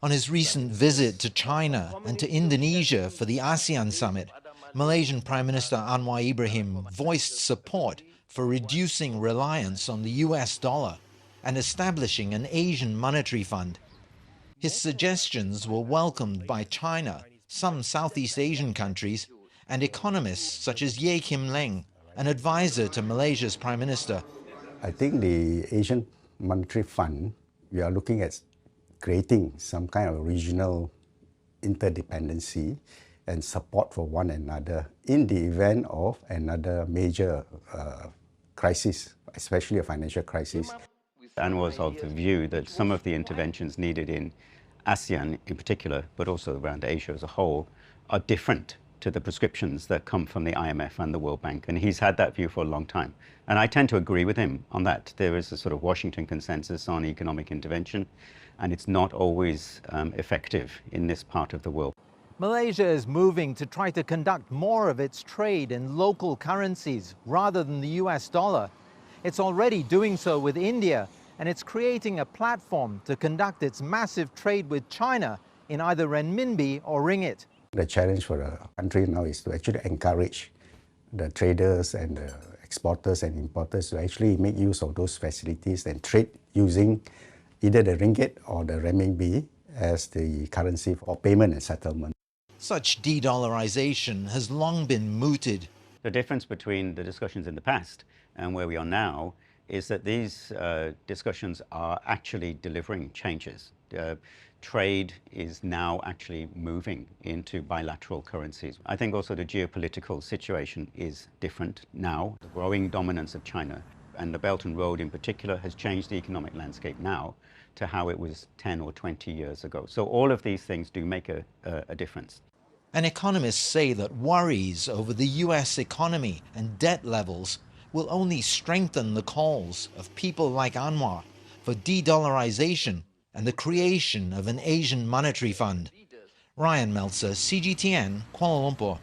On his recent visit to China and to Indonesia for the ASEAN summit, Malaysian Prime Minister Anwar Ibrahim voiced support for reducing reliance on the US dollar and establishing an Asian monetary fund. His suggestions were welcomed by China, some Southeast Asian countries, and economists such as Ye Kim Leng, an advisor to Malaysia's Prime Minister. I think the Asian Monetary Fund, we are looking at creating some kind of regional interdependency and support for one another in the event of another major crisis, especially a financial crisis. Anwar's of the view that some of the interventions needed in ASEAN in particular, but also around Asia as a whole, are different to the prescriptions that come from the IMF and the World Bank. And he's had that view for a long time. And I tend to agree with him on that. There is a sort of Washington consensus on economic intervention, and it's not always effective in this part of the world. Malaysia is moving to try to conduct more of its trade in local currencies rather than the US dollar. It's already doing so with India, and it's creating a platform to conduct its massive trade with China in either renminbi or ringgit. The challenge for the country now is to actually encourage the traders and the exporters and importers to actually make use of those facilities and trade using either the ringgit or the renminbi as the currency for payment and settlement. Such de-dollarization has long been mooted. The difference between the discussions in the past and where we are now is that these discussions are actually delivering changes. Trade is now actually moving into bilateral currencies. I think also the geopolitical situation is different now. The growing dominance of China and the Belt and Road in particular has changed the economic landscape now to how it was 10 or 20 years ago. So all of these things do make a difference. And economists say that worries over the US economy and debt levels will only strengthen the calls of people like Anwar for de-dollarization and the creation of an Asian monetary fund. Rian Maelzer, CGTN, Kuala Lumpur.